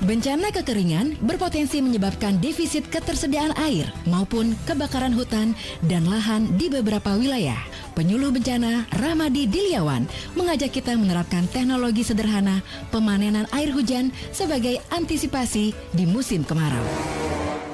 Bencana kekeringan berpotensi menyebabkan defisit ketersediaan air maupun kebakaran hutan dan lahan di beberapa wilayah. Penyuluh bencana Ramadi Dilyawan mengajak kita menerapkan teknologi sederhana pemanenan air hujan sebagai antisipasi di musim kemarau.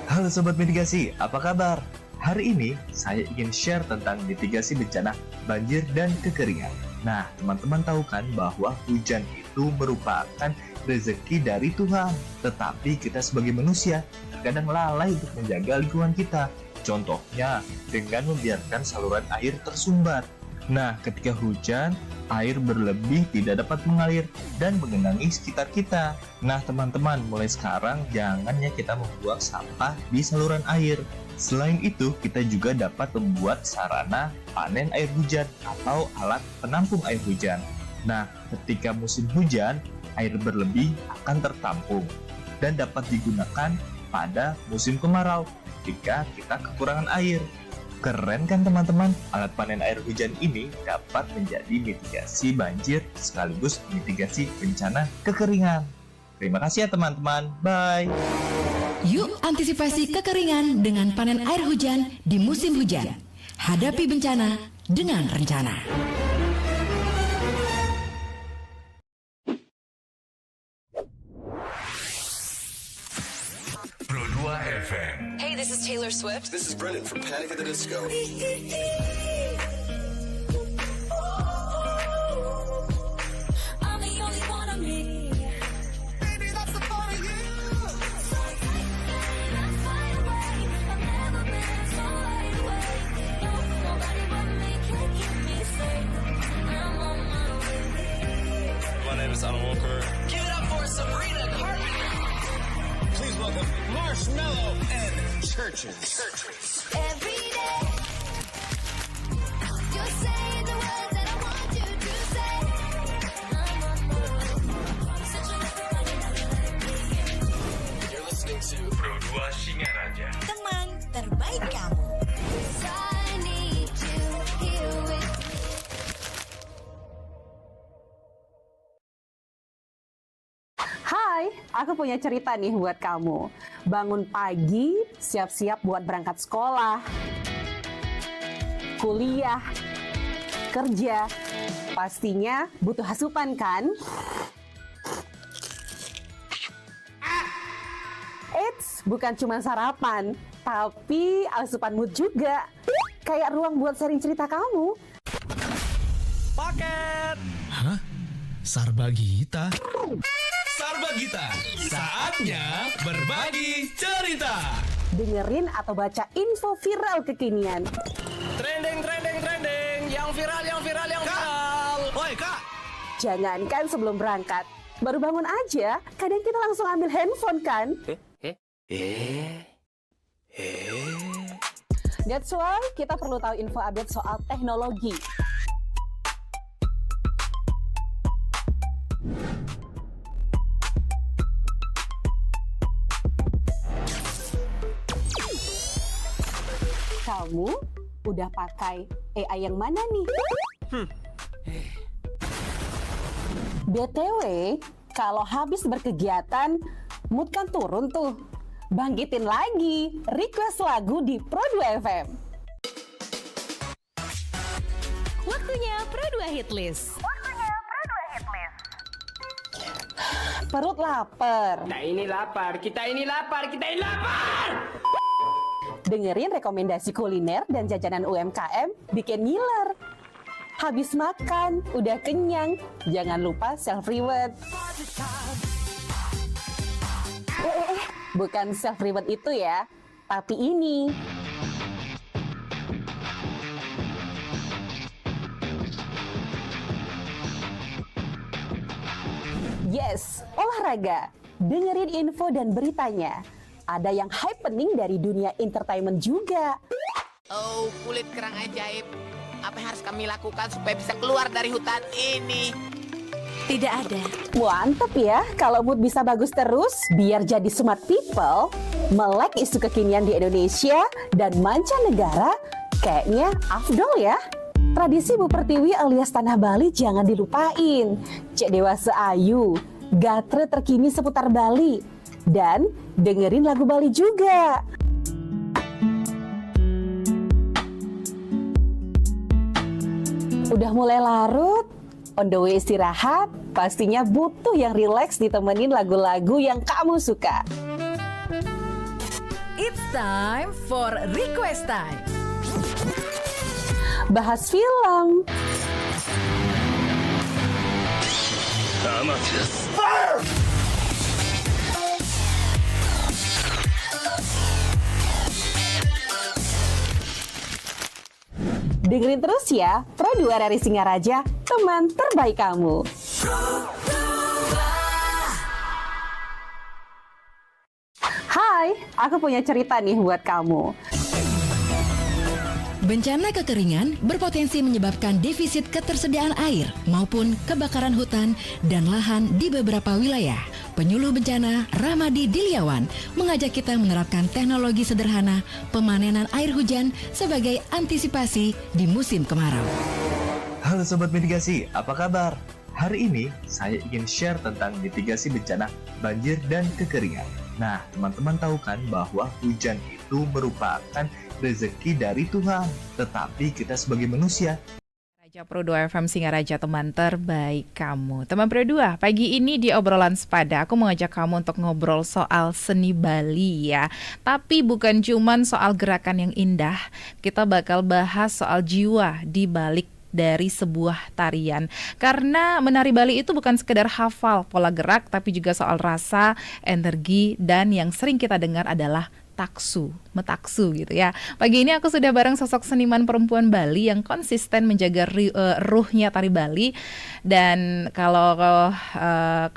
Halo Sobat Mitigasi, apa kabar? Hari ini saya ingin share tentang mitigasi bencana banjir dan kekeringan. Nah, teman-teman tahu kan bahwa hujan itu merupakan rezeki dari Tuhan. Tetapi kita sebagai manusia terkadang lalai untuk menjaga lingkungan kita. Contohnya dengan membiarkan saluran air tersumbat. Nah, ketika hujan, air berlebih tidak dapat mengalir dan menggenangi sekitar kita. Nah, teman-teman, mulai sekarang jangan ya kita membuang sampah di saluran air. Selain itu, kita juga dapat membuat sarana panen air hujan atau alat penampung air hujan. Nah, ketika musim hujan, air berlebih akan tertampung dan dapat digunakan pada musim kemarau jika kita kekurangan air. Keren kan teman-teman? Alat panen air hujan ini dapat menjadi mitigasi banjir sekaligus mitigasi bencana kekeringan. Terima kasih ya teman-teman. Bye. Yuk antisipasi kekeringan dengan panen air hujan di musim hujan. Hadapi bencana dengan rencana. Pro 2 FM. Hey, this is Taylor Swift. This is Brennan from Panic at the Disco. I'm the only one of me. Baby, that's the part of you. So tight, I'm wide awake. I've never been so wide awake. No, nobody but me can keep me safe. I'm on my way. My name is Alan Walker. Give it up for Sabrina Carpenter. Please welcome Marshmello and Churches. Every day, you're saying the words that I want you to say. I'm on my way. Such a lover, I never let me in. You're listening to Pro 2 Singaraja. Teman terbaik kamu. I need you here with me. Hai, aku punya cerita nih buat kamu. Bangun pagi, siap-siap buat berangkat sekolah, kuliah, kerja. Pastinya butuh asupan kan? Eits, bukan cuma sarapan, tapi asupan mood juga. Kayak ruang buat sharing cerita kamu. Paket. Hah? Sarbagita? Sarbagita. Saatnya berbagi cerita. Dengerin atau baca info viral kekinian. Trending. Yang viral. Woi, Kak. Jangankan sebelum berangkat, baru bangun aja, kadang kita langsung ambil handphone kan? That's why kita perlu tahu info update soal teknologi. Kamu udah pakai AI yang mana nih? BTW, kalau habis berkegiatan, mood kan turun tuh. Bangkitin lagi, request lagu di Pro 2 FM. Waktunya Pro 2 Hit List. Perut lapar. Kita ini lapar. Dengerin rekomendasi kuliner dan jajanan UMKM bikin ngiler. Habis makan, udah kenyang, jangan lupa self-reward. Bukan self-reward itu ya, tapi ini. Yes, olahraga. Dengerin info dan beritanya. Ada yang happening dari dunia entertainment juga. Oh, kulit kerang ajaib. Apa yang harus kami lakukan supaya bisa keluar dari hutan ini? Tidak ada. Mantep ya, kalau mood bisa bagus terus, biar jadi smart people, melek isu kekinian di Indonesia dan mancanegara, kayaknya afdol ya. Tradisi Bu Pertiwi alias Tanah Bali jangan dilupain. Cek Dewasa Ayu, gatre terkini seputar Bali. Dan dengerin lagu Bali juga. Udah mulai larut, on the way istirahat, pastinya butuh yang rileks ditemenin lagu-lagu yang kamu suka. It's time for Request Time. Bahas film, dengerin terus ya Pro 2 dari Singaraja, teman terbaik kamu. Hai, aku punya cerita nih buat kamu. Bencana kekeringan berpotensi menyebabkan defisit ketersediaan air maupun kebakaran hutan dan lahan di beberapa wilayah. Penyuluh bencana Ramadi Diliawan mengajak kita menerapkan teknologi sederhana pemanenan air hujan sebagai antisipasi di musim kemarau. Halo Sobat Mitigasi, apa kabar? Hari ini saya ingin share tentang mitigasi bencana banjir dan kekeringan. Nah, teman-teman tahu kan bahwa hujan itu merupakan rezeki dari Tuhan, tetapi kita sebagai manusia Pro 2 FM Singaraja, teman terbaik kamu. Teman Pro 2, pagi ini di obrolan sepada aku mengajak kamu untuk ngobrol soal seni Bali ya. Tapi bukan cuman soal gerakan yang indah, kita bakal bahas soal jiwa di balik dari sebuah tarian. Karena menari Bali itu bukan sekedar hafal pola gerak, tapi juga soal rasa, energi, dan yang sering kita dengar adalah metaksu gitu ya. Pagi ini aku sudah bareng sosok seniman perempuan Bali yang konsisten menjaga ruhnya tari Bali. Dan kalau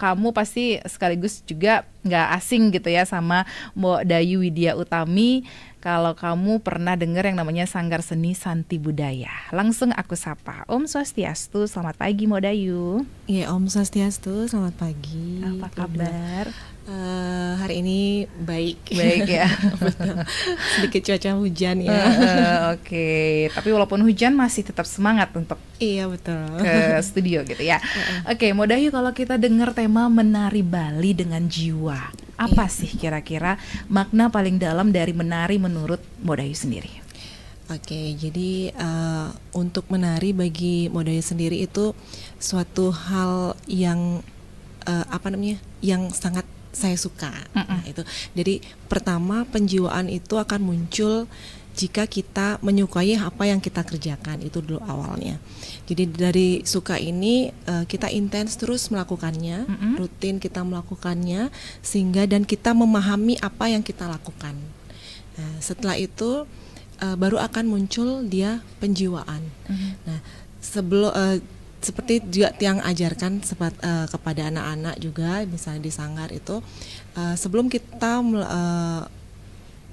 kamu pasti sekaligus juga nggak asing gitu ya sama Mbok Dayu Widya Utami kalau kamu pernah dengar yang namanya Sanggar Seni Santi Budaya. Langsung aku sapa. Om Swastiastu, selamat pagi Mbok Dayu. Iya, Om Swastiastu, selamat pagi. Apa kabar? Hari ini baik ya. Sedikit cuaca hujan ya. Oke. Tapi walaupun hujan masih tetap semangat untuk betul ke studio gitu ya. Oke, Mbok Dayu, kalau kita dengar tema menari Bali dengan jiwa, apa sih kira-kira makna paling dalam dari menari menurut Mbok Dayu sendiri? Oke, jadi untuk menari bagi Mbok Dayu sendiri itu suatu hal yang yang sangat saya suka. Nah, itu. Jadi pertama, penjiwaan itu akan muncul jika kita menyukai apa yang kita kerjakan, itu dulu awalnya. Jadi dari suka ini kita intens terus melakukannya, rutin kita melakukannya sehingga dan kita memahami apa yang kita lakukan. Nah, setelah itu baru akan muncul dia penjiwaan. Nah, seperti juga yang ajarkan kepada anak-anak juga, misalnya di sanggar itu, sebelum kita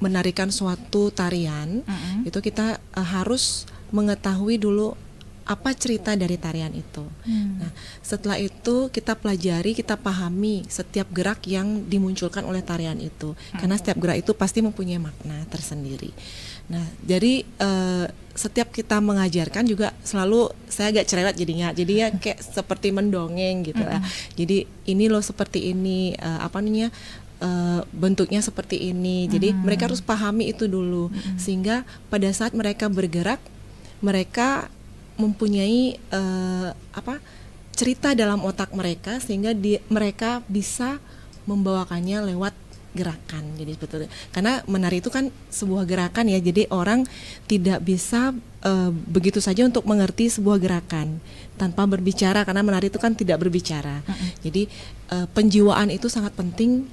menarikan suatu tarian, itu kita harus mengetahui dulu apa cerita dari tarian itu. Nah, setelah itu kita pelajari, kita pahami setiap gerak yang dimunculkan oleh tarian itu, karena setiap gerak itu pasti mempunyai makna tersendiri. Nah, jadi setiap kita mengajarkan juga selalu saya agak cerewet jadinya kayak seperti mendongeng gitu lah. Jadi ini loh seperti ini, bentuknya seperti ini. Jadi mereka harus pahami itu dulu, sehingga pada saat mereka bergerak, mereka mempunyai cerita dalam otak mereka, sehingga mereka bisa membawakannya lewat gerakan. Jadi betul, karena menari itu kan sebuah gerakan ya, jadi orang tidak bisa begitu saja untuk mengerti sebuah gerakan tanpa berbicara, karena menari itu kan tidak berbicara. Jadi penjiwaan itu sangat penting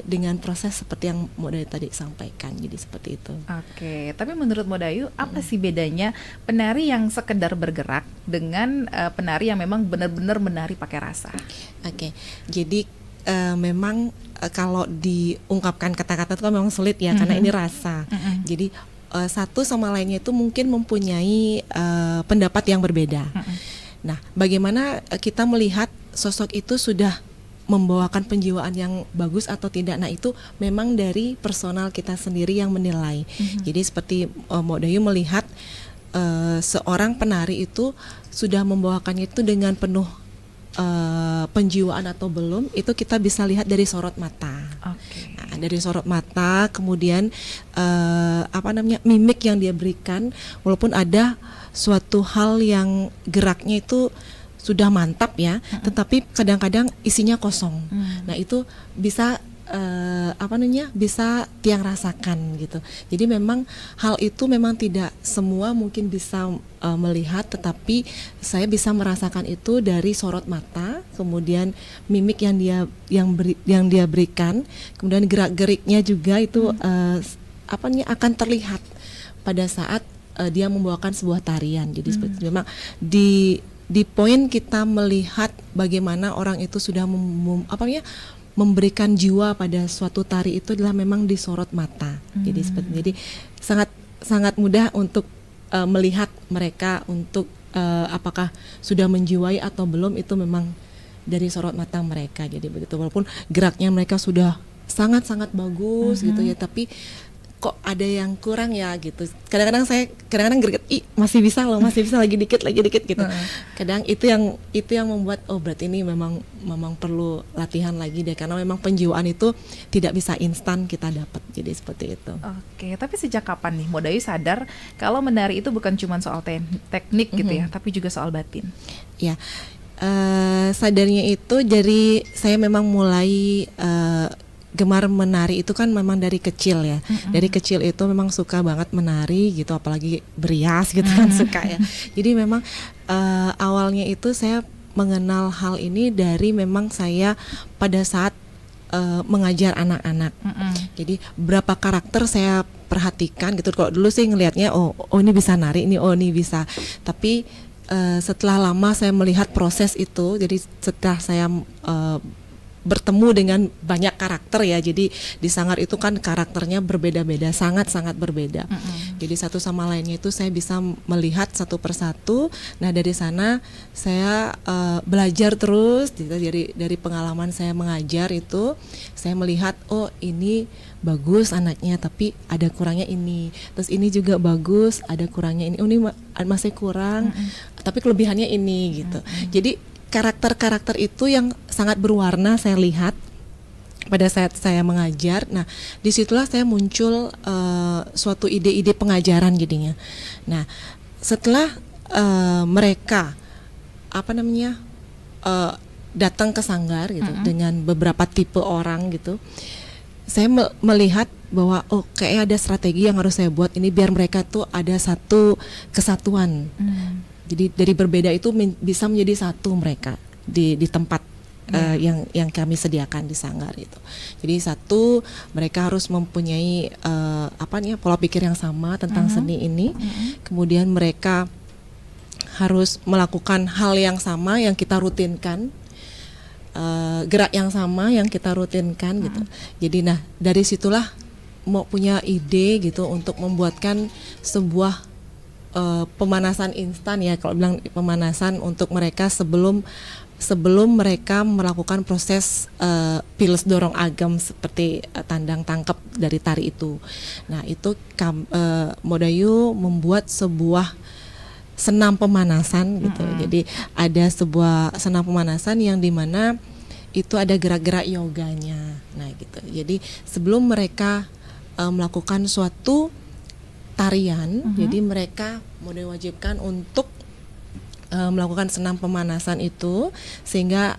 dengan proses seperti yang Mbok Dayu tadi sampaikan. Jadi seperti itu. Oke, tapi menurut Mbok Dayu apa sih bedanya penari yang sekedar bergerak dengan penari yang memang benar-benar menari pakai rasa? Oke, jadi memang kalau diungkapkan kata-kata itu kan memang sulit ya, karena ini rasa. Jadi satu sama lainnya itu mungkin mempunyai pendapat yang berbeda. Nah, bagaimana kita melihat sosok itu sudah membawakan penjiwaan yang bagus atau tidak? Nah, itu memang dari personal kita sendiri yang menilai. Jadi seperti Mbok Dayu melihat seorang penari itu sudah membawakannya itu dengan penuh penjiwaan atau belum, itu kita bisa lihat dari sorot mata. Nah, dari sorot mata, kemudian mimik yang dia berikan, walaupun ada suatu hal yang geraknya itu sudah mantap ya, tetapi kadang-kadang isinya kosong. Nah itu bisa bisa tiang rasakan gitu. Jadi memang hal itu memang tidak semua mungkin bisa melihat, tetapi saya bisa merasakan itu dari sorot mata, kemudian mimik yang dia berikan, kemudian gerak-geriknya juga itu akan terlihat pada saat dia membawakan sebuah tarian. Jadi seperti memang di poin kita melihat bagaimana orang itu sudah memberikan jiwa pada suatu tari itu adalah memang di sorot mata. Jadi sangat mudah untuk melihat mereka untuk apakah sudah menjiwai atau belum, itu memang dari sorot mata mereka. Jadi begitu, walaupun geraknya mereka sudah sangat bagus gitu ya, tapi kok ada yang kurang ya gitu. Kadang-kadang saya greget, masih bisa lagi dikit gitu. Kadang itu yang membuat berarti ini memang perlu latihan lagi deh, karena memang penjiwaan itu tidak bisa instan kita dapat. Jadi seperti itu. Oke, tapi sejak kapan nih Modayu sadar kalau menari itu bukan cuma soal teknik gitu ya, tapi juga soal batin? Ya. Sadarnya itu dari saya memang mulai gemar menari itu kan memang dari kecil ya. Dari kecil itu memang suka banget menari gitu, apalagi berias gitu kan suka ya. Jadi memang awalnya itu saya mengenal hal ini dari memang saya pada saat mengajar anak-anak. Jadi berapa karakter saya perhatikan gitu. Kalau dulu sih ngelihatnya oh ini bisa nari, ini bisa. Tapi setelah lama saya melihat proses itu, jadi setelah saya bertemu dengan banyak karakter ya, jadi di sanggar itu kan karakternya berbeda-beda, sangat-sangat berbeda. Jadi satu sama lainnya itu saya bisa melihat satu persatu. Nah dari sana saya belajar terus, dari pengalaman saya mengajar itu saya melihat oh ini bagus anaknya tapi ada kurangnya ini, terus ini juga bagus ada kurangnya ini, oh ini masih kurang tapi kelebihannya ini gitu. Jadi karakter-karakter itu yang sangat berwarna saya lihat pada saat saya mengajar. Nah, disitulah saya muncul suatu ide-ide pengajaran jadinya. Nah, setelah mereka datang ke sanggar gitu dengan beberapa tipe orang gitu, saya melihat bahwa kayaknya ada strategi yang harus saya buat ini biar mereka tuh ada satu kesatuan. Jadi dari berbeda itu bisa menjadi satu mereka di tempat yang kami sediakan di sanggar itu. Jadi satu, mereka harus mempunyai pola pikir yang sama tentang seni ini. Kemudian mereka harus melakukan hal yang sama yang kita rutinkan, gerak yang sama yang kita rutinkan gitu. Jadi dari situlah mau punya ide gitu untuk membuatkan sebuah pemanasan instan ya, kalau bilang pemanasan untuk mereka sebelum mereka melakukan proses piles dorong agam seperti tandang tangkep dari tari itu. Nah itu Modayu membuat sebuah senam pemanasan gitu. Jadi ada sebuah senam pemanasan yang dimana itu ada gerak-gerak yoganya. Nah gitu. Jadi sebelum mereka melakukan suatu tarian, jadi mereka diwajibkan untuk melakukan senam pemanasan itu, sehingga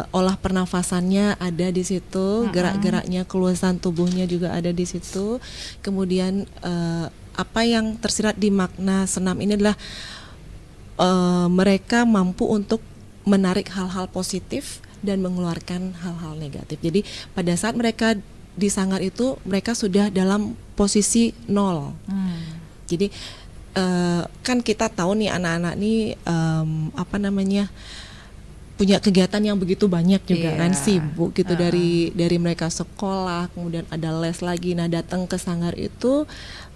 olah pernafasannya ada di situ, gerak-geraknya, keluasan tubuhnya juga ada di situ. Kemudian apa yang tersirat di makna senam ini adalah mereka mampu untuk menarik hal-hal positif dan mengeluarkan hal-hal negatif. Jadi pada saat mereka di sanggar itu mereka sudah dalam posisi 0. Jadi kan kita tahu nih anak-anak nih punya kegiatan yang begitu banyak juga kan, sibuk gitu dari mereka sekolah, kemudian ada les lagi. Nah datang ke sanggar itu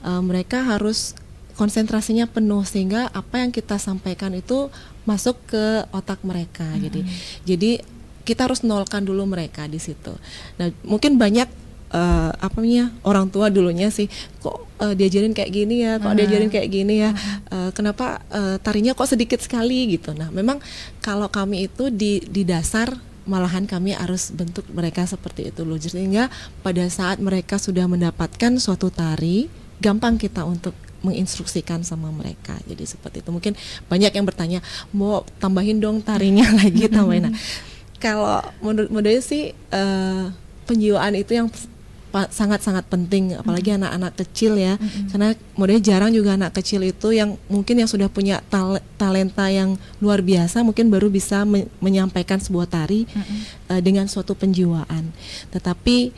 mereka harus konsentrasinya penuh sehingga apa yang kita sampaikan itu masuk ke otak mereka. Jadi kita harus nolkan dulu mereka di situ. Nah mungkin banyak orang tua dulunya sih kok diajarin kayak gini ya, kenapa tarinya kok sedikit sekali gitu. Nah, memang kalau kami itu di dasar malahan kami harus bentuk mereka seperti itu loh, sehingga pada saat mereka sudah mendapatkan suatu tari, gampang kita untuk menginstruksikan sama mereka. Jadi seperti itu. Mungkin banyak yang bertanya, mau tambahin dong tarinya lagi, tambahin. Nah, kalau menurut saya sih penjiwaan itu yang sangat-sangat penting, apalagi anak-anak kecil ya, karena modalnya jarang juga anak kecil itu yang mungkin yang sudah punya talenta yang luar biasa, mungkin baru bisa menyampaikan sebuah tari dengan suatu penjiwaan. Tetapi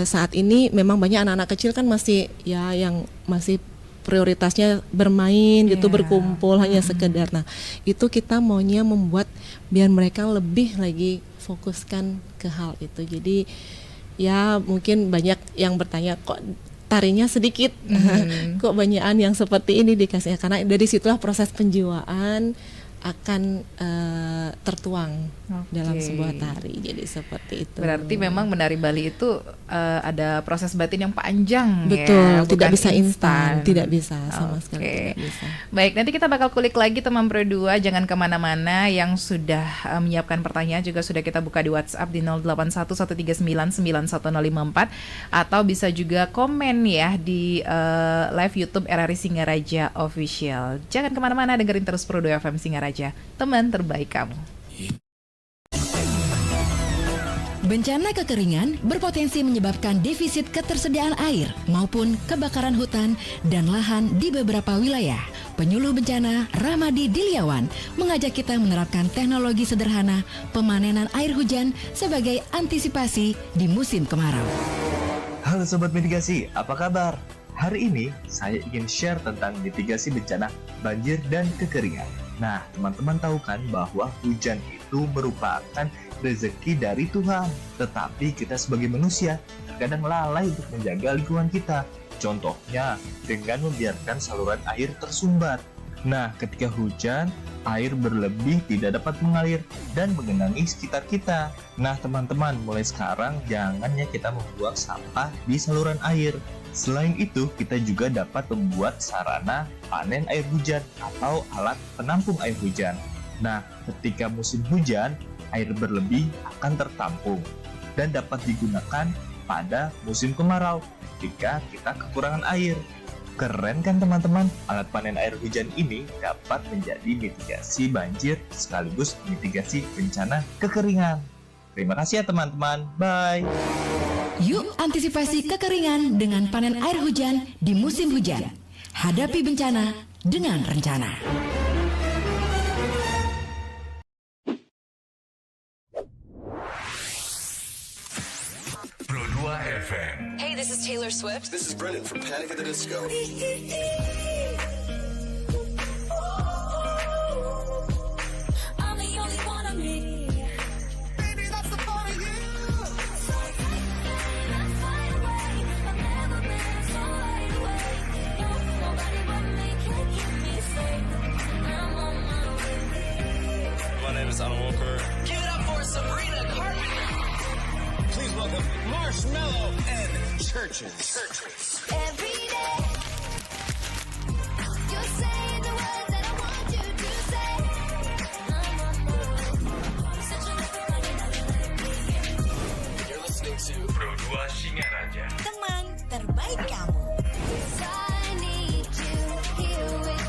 saat ini memang banyak anak-anak kecil kan masih ya yang masih prioritasnya bermain gitu, berkumpul hanya sekedar. Nah, itu kita maunya membuat biar mereka lebih lagi fokuskan ke hal itu. Jadi ya mungkin banyak yang bertanya kok tarinya sedikit, kok banyakan yang seperti ini dikasih, karena dari situlah proses penjiwaan akan tertuang dalam sebuah tari. Jadi seperti itu. Berarti memang menari Bali itu ada proses batin yang panjang. Betul, ya, tidak bisa instan, tidak bisa sama sekali tidak bisa. Baik, nanti kita bakal kulik lagi teman Pro 2, jangan kemana-mana. Yang sudah menyiapkan pertanyaan juga sudah kita buka di WhatsApp di 0811399154 atau bisa juga komen ya di live YouTube RRI Singaraja Official. Jangan kemana-mana, dengerin terus Pro 2 FM Singaraja, teman terbaik kamu. Bencana kekeringan berpotensi menyebabkan defisit ketersediaan air maupun kebakaran hutan dan lahan di beberapa wilayah. Penyuluh bencana Ramadi Diliawan mengajak kita menerapkan teknologi sederhana pemanenan air hujan sebagai antisipasi di musim kemarau. Halo Sobat Mitigasi, apa kabar? Hari ini saya ingin share tentang mitigasi bencana banjir dan kekeringan. Nah, teman-teman tahu kan bahwa hujan itu merupakan rezeki dari Tuhan. Tetapi kita sebagai manusia terkadang lalai untuk menjaga lingkungan kita. Contohnya dengan membiarkan saluran air tersumbat. Nah, ketika hujan, air berlebih tidak dapat mengalir dan menggenangi sekitar kita. Nah, teman-teman, mulai sekarang jangan ya kita membuang sampah di saluran air. Selain itu, kita juga dapat membuat sarana panen air hujan atau alat penampung air hujan. Nah, ketika musim hujan, air berlebih akan tertampung dan dapat digunakan pada musim kemarau ketika kita kekurangan air. Keren kan teman-teman? Alat panen air hujan ini dapat menjadi mitigasi banjir sekaligus mitigasi bencana kekeringan. Terima kasih ya teman-teman. Bye. Yuk antisipasi kekeringan dengan panen air hujan di musim hujan. Hadapi bencana dengan rencana. Pro 2 FM. Hey, this is Taylor Swift. This is Brennan from Panic at the Disco. I'm the only one of me. Baby, that's the part of you. So take me, let's fly away. I've never been so wide awake. No, nobody but me can keep me safe. I'm on my way. My name is Alan Walker. Give it up for Sabrina Carpenter. Please welcome Marshmello and Churches. Every day, you say the words that I want you to say. You're listening to Pro 2 Singaraja. Teman terbaik kamu. I need you here with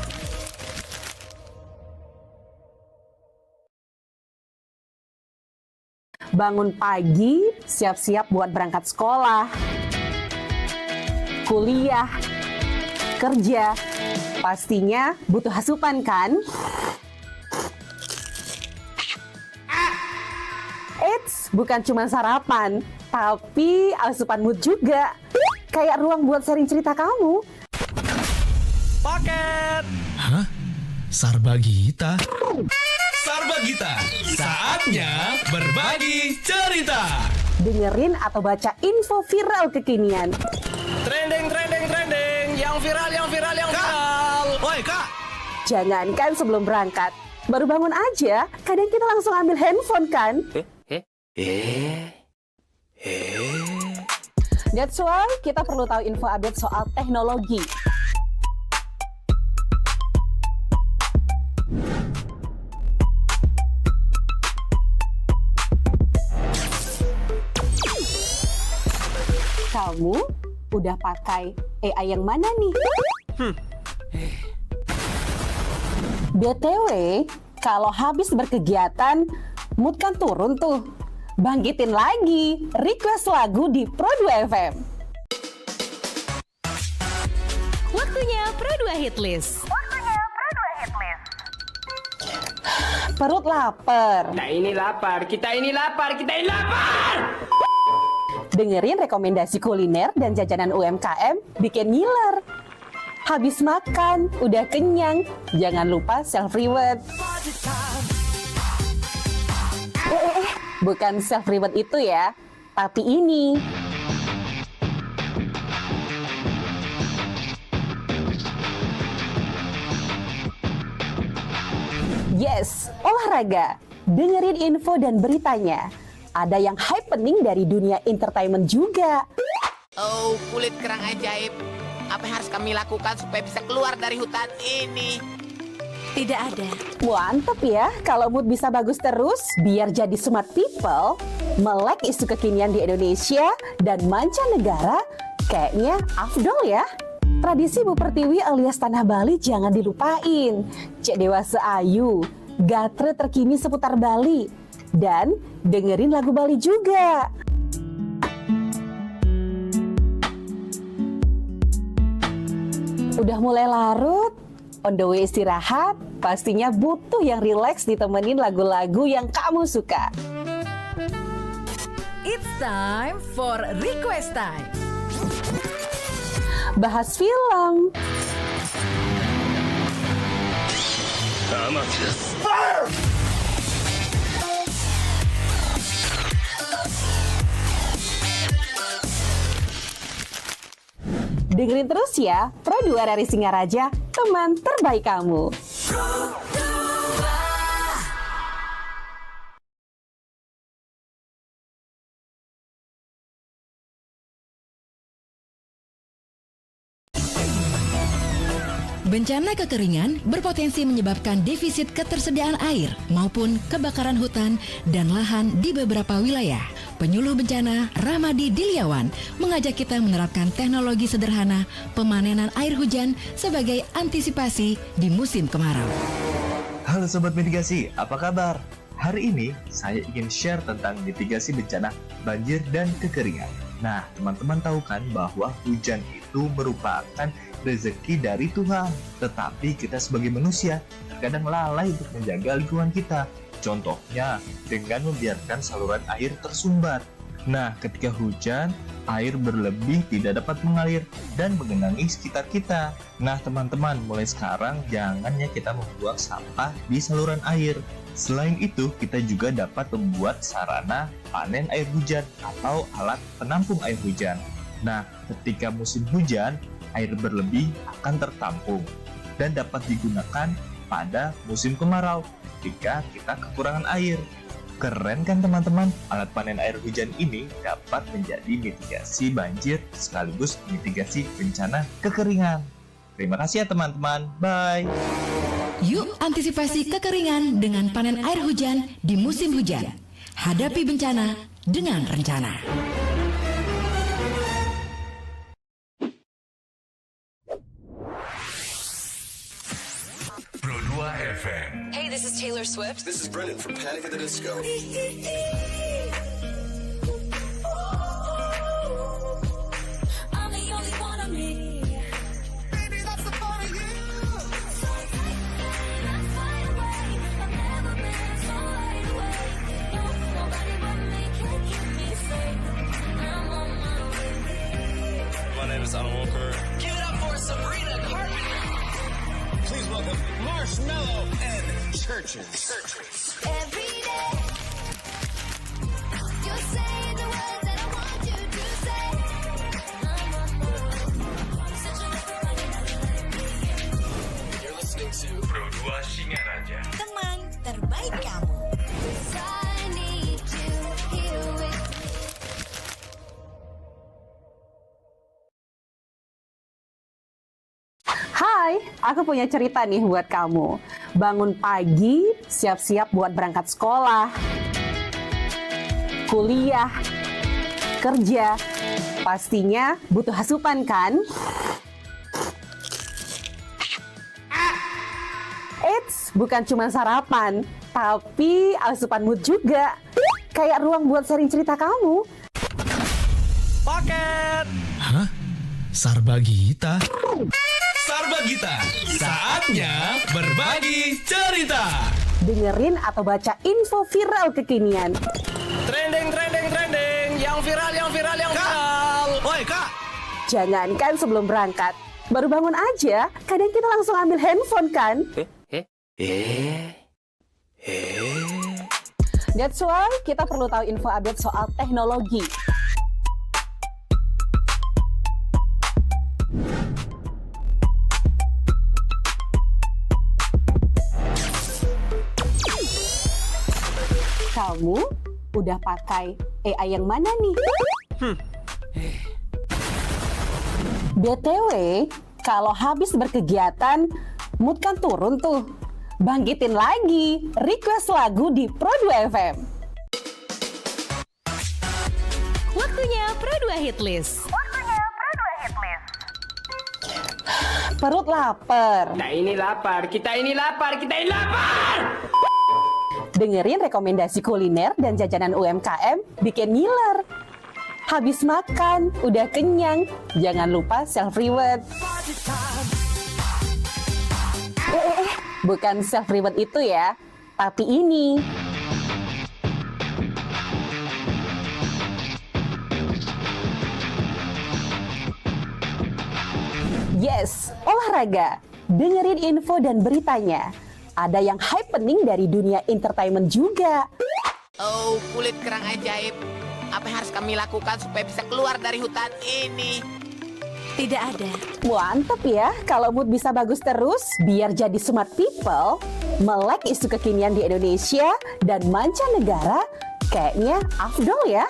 Bangun pagi, siap-siap buat berangkat sekolah, kuliah, kerja. Pastinya butuh asupan kan? Eits, bukan cuma sarapan, tapi asupan mood juga. Kayak ruang buat sharing cerita kamu. Paket. Hah? Sarbagita? Sarbagita, saatnya berbagi cerita. Dengerin atau baca info viral kekinian. Trending. Yang viral. Woi, Kak. Jangankan sebelum berangkat, baru bangun aja, kadang kita langsung ambil handphone kan? That's why kita perlu tahu info update soal teknologi. Kamu udah pakai AI yang mana nih? BTW, kalau habis berkegiatan, mood kan turun tuh. Bangkitin lagi, request lagu di Pro 2 FM. Waktunya Pro 2 Hit List. Perut lapar. Kita ini lapar, kita ini lapar, kita ini lapar! Dengerin rekomendasi kuliner dan jajanan UMKM bikin ngiler. Habis makan, udah kenyang, jangan lupa self-reward. Bukan self-reward itu ya, tapi ini. Yes, olahraga. Dengerin info dan beritanya. Ada yang happening dari dunia entertainment juga. Oh, kulit kerang ajaib. Apa yang harus kami lakukan supaya bisa keluar dari hutan ini? Tidak ada. Mantep ya, kalau mood bisa bagus terus, biar jadi smart people, melek isu kekinian di Indonesia dan mancanegara, kayaknya afdol ya. Tradisi Bu Pertiwi alias Tanah Bali jangan dilupain. Cek Dewasa Ayu, gatre terkini seputar Bali. Dan dengerin lagu Bali juga. Udah mulai larut, on the way istirahat, pastinya butuh yang rileks ditemenin lagu-lagu yang kamu suka. It's time for Request Time. Bahas film. Dengerin terus ya, Pro 2 dari Singaraja, teman terbaik kamu. Bencana kekeringan berpotensi menyebabkan defisit ketersediaan air maupun kebakaran hutan dan lahan di beberapa wilayah. Penyuluh bencana Ramadi Dilyawan mengajak kita menerapkan teknologi sederhana pemanenan air hujan sebagai antisipasi di musim kemarau. Halo Sobat Mitigasi, apa kabar? Hari ini saya ingin share tentang mitigasi bencana banjir dan kekeringan. Nah, teman-teman tahu kan bahwa hujan itu merupakan rezeki dari Tuhan. Tetapi kita sebagai manusia terkadang lalai untuk menjaga lingkungan kita. Contohnya dengan membiarkan saluran air tersumbat. Nah, ketika hujan, air berlebih tidak dapat mengalir dan menggenangi sekitar kita. Nah, teman-teman, mulai sekarang jangan ya kita membuang sampah di saluran air. Selain itu, kita juga dapat membuat sarana panen air hujan atau alat penampung air hujan. Nah, ketika musim hujan, air berlebih akan tertampung dan dapat digunakan pada musim kemarau ketika kita kekurangan air. Keren kan teman-teman? Alat panen air hujan ini dapat menjadi mitigasi banjir sekaligus mitigasi bencana kekeringan. Terima kasih ya teman-teman. Bye. Yuk antisipasi kekeringan dengan panen air hujan di musim hujan. Hadapi bencana dengan rencana. Pro 2 FM. Hey, this is Taylor Swift. This is Brennan from Panic at the Disco. I'm the only one of me. Baby, that's the part of you. So tight, I'm far away. I've never been so wide awake. No, nobody but me can keep me safe. I'm on my way. My name is Alan Walker. Give it up for Sabrina Carpenter. Please welcome Marshmello and Churches. Every day, you're saying the words that I want you to say. I'm on my way. Such a You're listening to Pro 2 Singaraja. Teman terbaik kamu. I need you here with me. Hai, aku punya cerita nih buat kamu. Bangun pagi, siap-siap buat berangkat sekolah, kuliah, kerja. Pastinya butuh asupan kan? Eits, bukan cuma sarapan, tapi asupan mood juga. Kayak ruang buat sharing cerita kamu. Paket. Hah? Sarbagita? Sarbagita, saatnya berbagi cerita. Dengerin atau baca info viral kekinian. Trending, yang viral. Woi Kak. Jangankan sebelum berangkat, baru bangun aja, kadang kita langsung ambil handphone kan? That's why kita perlu tahu info update soal teknologi. Kamu udah pakai AI yang mana nih? BTW, kalau habis berkegiatan, mood kan turun tuh. Bangkitin lagi, request lagu di Pro2 FM. Waktunya Pro2 Hitlist. Perut lapar. Kita ini lapar. Dengerin rekomendasi kuliner dan jajanan UMKM bikin ngiler. Habis makan, udah kenyang, jangan lupa self-reward. Bukan self-reward itu ya, tapi ini. Yes, olahraga. Dengerin info dan beritanya. Ada yang happening dari dunia entertainment juga. Oh, kulit kerang ajaib. Apa yang harus kami lakukan supaya bisa keluar dari hutan ini? Tidak ada. Mantep ya, kalau mood bisa bagus terus, biar jadi smart people, melek isu kekinian di Indonesia dan mancanegara, kayaknya afdol ya.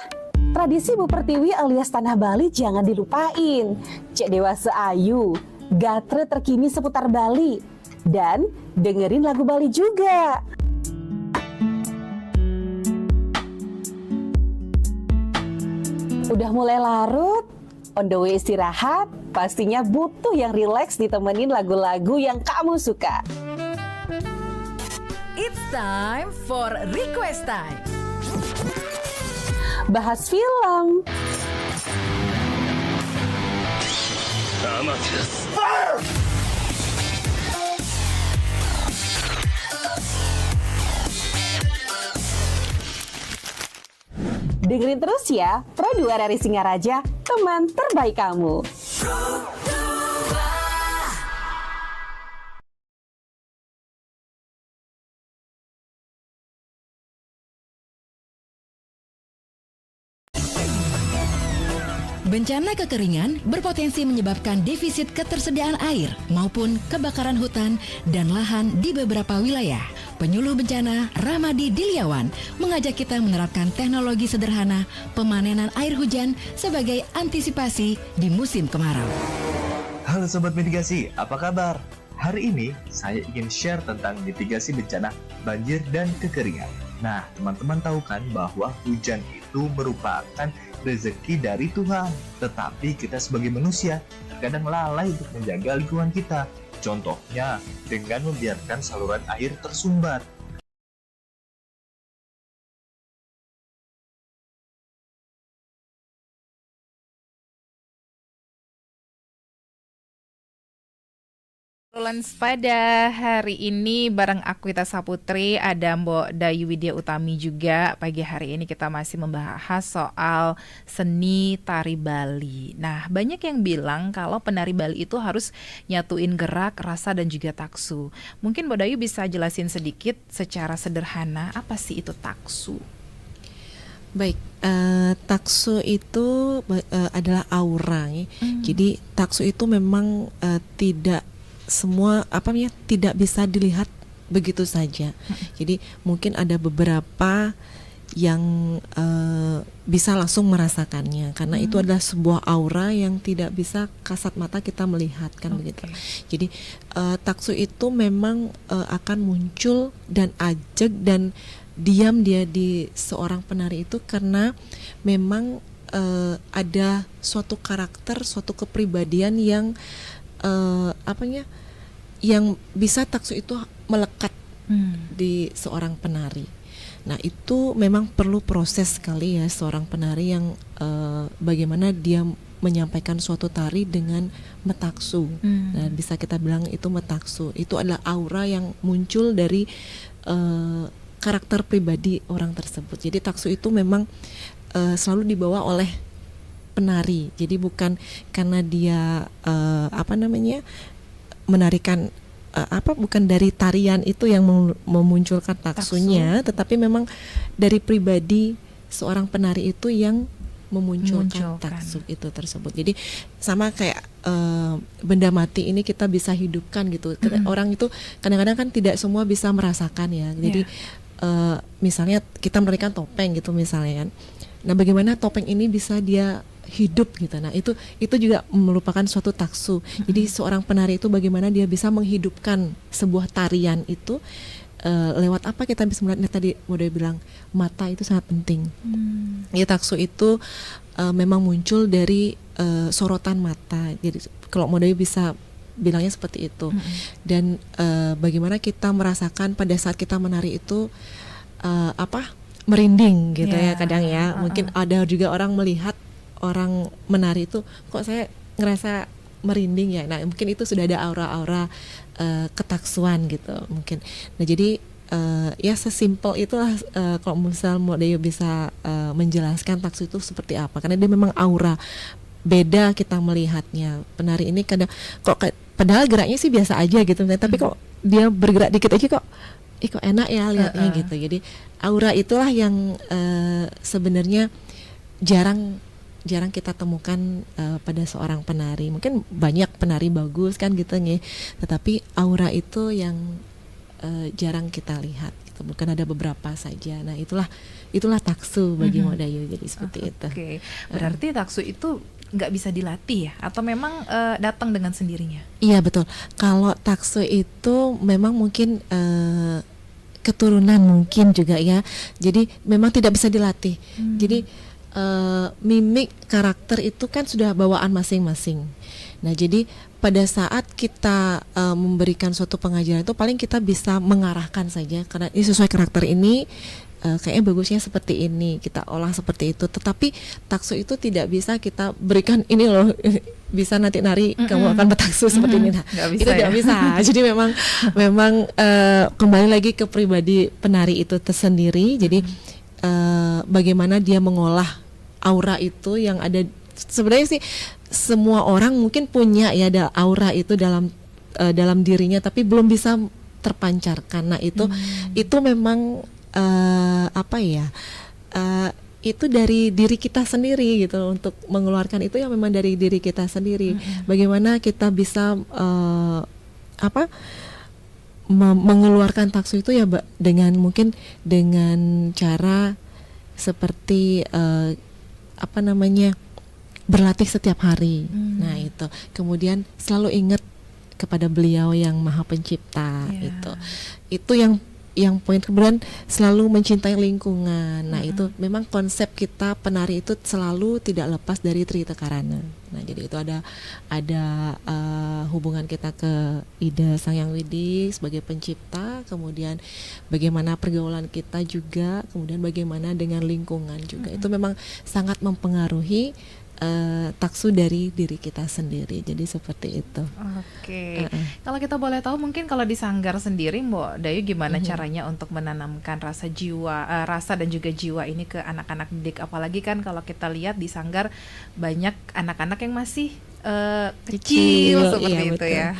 Tradisi Bu Pertiwi alias Tanah Bali jangan dilupain. Cek Dewasa Ayu, gatre terkini seputar Bali. Dan dengerin lagu Bali juga. Udah mulai larut, on the way istirahat, pastinya butuh yang rileks ditemenin lagu-lagu yang kamu suka. It's time for Request Time. Bahas film, dengerin terus ya, Pro2 dari Singaraja, teman terbaik kamu. Bencana kekeringan berpotensi menyebabkan defisit ketersediaan air maupun kebakaran hutan dan lahan di beberapa wilayah. Penyuluh bencana Ramadi Dilyawan mengajak kita menerapkan teknologi sederhana pemanenan air hujan sebagai antisipasi di musim kemarau. Halo Sobat Mitigasi, apa kabar? Hari ini saya ingin share tentang mitigasi bencana banjir dan kekeringan. Nah, teman-teman tahu kan bahwa hujan itu merupakan rezeki dari Tuhan. Tetapi kita sebagai manusia terkadang lalai untuk menjaga lingkungan kita. Contohnya dengan membiarkan saluran air tersumbat. Lens pada hari ini bareng aku Ita Saputri, ada Mbok Dayu Widya Utami juga. Pagi hari ini kita masih membahas soal seni tari Bali. Nah, banyak yang bilang kalau penari Bali itu harus nyatuin gerak, rasa dan juga taksu. Mungkin Mbok Dayu bisa jelasin sedikit secara sederhana apa sih itu taksu? Baik, taksu itu adalah aura. Jadi taksu itu memang tidak semua tidak bisa dilihat begitu saja. Jadi mungkin ada beberapa bisa langsung merasakannya, karena itu adalah sebuah aura yang tidak bisa kasat mata kita melihat kan begitu. Jadi taksu itu memang akan muncul dan ajeg dan diam dia di seorang penari itu karena memang ada suatu karakter, suatu kepribadian yang yang bisa taksu itu melekat di seorang penari. Nah itu memang perlu proses sekali ya seorang penari yang bagaimana dia menyampaikan suatu tari dengan metaksu. Nah bisa kita bilang itu metaksu. Itu adalah aura yang muncul dari karakter pribadi orang tersebut. Jadi taksu itu memang selalu dibawa oleh penari. Jadi bukan karena dia menarikan bukan dari tarian itu yang memunculkan taksunya, tetapi memang dari pribadi seorang penari itu yang memunculkan taksu itu tersebut. Jadi sama kayak benda mati ini kita bisa hidupkan gitu. Orang itu kadang-kadang kan tidak semua bisa merasakan ya. Jadi misalnya kita menarikan topeng gitu misalnya kan. Nah bagaimana topeng ini bisa dia hidup gitu. Nah itu juga merupakan suatu taksu. Jadi seorang penari itu bagaimana dia bisa menghidupkan sebuah tarian itu lewat apa kita bisa melihat. Tadi Moda bilang mata itu sangat penting. Ya taksu itu memang muncul dari sorotan mata. Jadi kalau Moda bisa bilangnya seperti itu. Dan bagaimana kita merasakan pada saat kita menari itu merinding gitu ya kadang ya. Mungkin ada juga orang melihat orang menari itu kok saya ngerasa merinding ya. Nah mungkin itu sudah ada aura-aura ketaksuan gitu mungkin. Nah jadi ya sesimpel itulah kalau misal Modeyo bisa menjelaskan taksu itu seperti apa, karena dia memang aura beda kita melihatnya. Penari ini kadang kok padahal geraknya sih biasa aja gitu, tapi kok dia bergerak dikit aja kok enak ya lihatnya gitu. Jadi aura itulah yang sebenarnya jarang kita temukan pada seorang penari. Mungkin banyak penari bagus kan gitu nih, tetapi aura itu yang jarang kita lihat gitu. Bukan ada beberapa saja. Nah itulah taksu bagi Modayu. Jadi seperti itu. Berarti taksu itu nggak bisa dilatih ya, atau memang datang dengan sendirinya? Iya betul. Kalau taksu itu memang mungkin keturunan mungkin juga ya. Jadi memang tidak bisa dilatih. Jadi mimik karakter itu kan sudah bawaan masing-masing. Nah jadi pada saat kita memberikan suatu pengajaran itu paling kita bisa mengarahkan saja, karena ini sesuai karakter ini, kayaknya bagusnya seperti ini, kita olah seperti itu. Tetapi taksu itu tidak bisa kita berikan ini loh, bisa nanti nari kamu akan bertaksu seperti ini. Nah, itu tidak bisa. Jadi memang kembali lagi ke pribadi penari itu tersendiri. Jadi bagaimana dia mengolah aura itu yang ada. Sebenarnya sih semua orang mungkin punya ya ada aura itu dalam dirinya, tapi belum bisa terpancarkan. Nah itu memang itu dari diri kita sendiri gitu. Untuk mengeluarkan itu yang memang dari diri kita sendiri. Bagaimana kita bisa mengeluarkan taksu itu ya dengan mungkin dengan cara seperti berlatih setiap hari. Nah itu kemudian selalu ingat kepada beliau yang Maha Pencipta. Itu yang poin. Kemudian selalu mencintai lingkungan. Nah itu memang konsep kita penari itu selalu tidak lepas dari Trita Karana. Nah jadi itu ada hubungan kita ke Ida Sang Hyang Widi sebagai pencipta, kemudian bagaimana pergaulan kita juga, kemudian bagaimana dengan lingkungan juga. Itu memang sangat mempengaruhi taksu dari diri kita sendiri. Jadi seperti itu. Kalau kita boleh tahu, mungkin kalau di Sanggar sendiri Mbok Dayu gimana caranya untuk menanamkan rasa dan juga jiwa ini ke anak-anak didik, apalagi kan kalau kita lihat di Sanggar banyak anak-anak yang masih kecil seperti itu ya.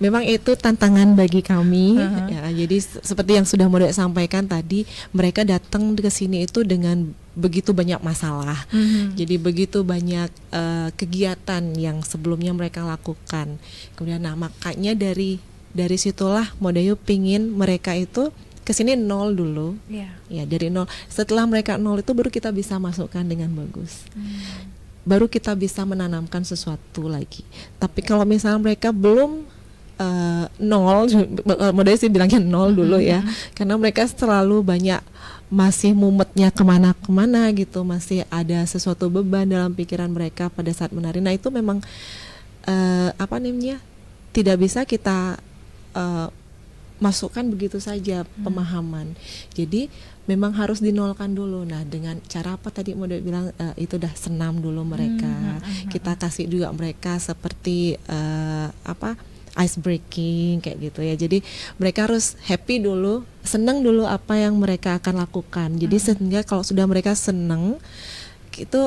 Memang itu tantangan bagi kami. Ya, jadi seperti yang sudah Moda sampaikan tadi, mereka datang ke sini itu dengan begitu banyak masalah. Jadi begitu banyak kegiatan yang sebelumnya mereka lakukan. Kemudian makanya dari situlah Modayu pingin mereka itu kesini 0 dulu. Iya. Ya, dari 0. Setelah mereka 0 itu baru kita bisa masukkan dengan bagus. Baru kita bisa menanamkan sesuatu lagi. Tapi kalau misalnya mereka belum 0, modalnya sih bilangnya 0 dulu ya, karena mereka terlalu banyak masih mumetnya kemana-kemana gitu, masih ada sesuatu beban dalam pikiran mereka pada saat menari. Nah itu memang tidak bisa kita masukkan begitu saja pemahaman. Jadi memang harus dinolkan dulu. Nah dengan cara apa tadi mau bilang itu udah senam dulu mereka. Kita kasih juga mereka seperti ice breaking kayak gitu ya. Jadi mereka harus happy dulu, senang dulu apa yang mereka akan lakukan. Jadi sehingga kalau sudah mereka senang, itu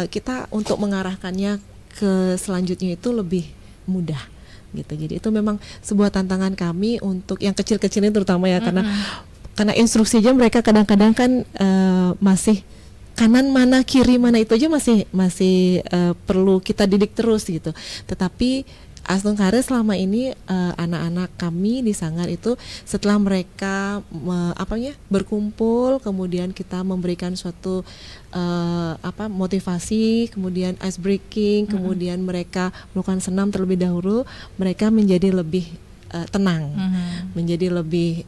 kita untuk mengarahkannya ke selanjutnya itu lebih mudah gitu. Jadi itu memang sebuah tantangan kami untuk yang kecil-kecil ini terutama ya, karena instruksi aja mereka kadang-kadang kan masih kanan mana kiri mana itu aja masih perlu kita didik terus gitu. Tetapi Astungkare selama ini anak-anak kami di Sanggar itu setelah mereka berkumpul, kemudian kita memberikan suatu motivasi, kemudian ice breaking, kemudian mereka melakukan senam terlebih dahulu, mereka menjadi lebih tenang, menjadi lebih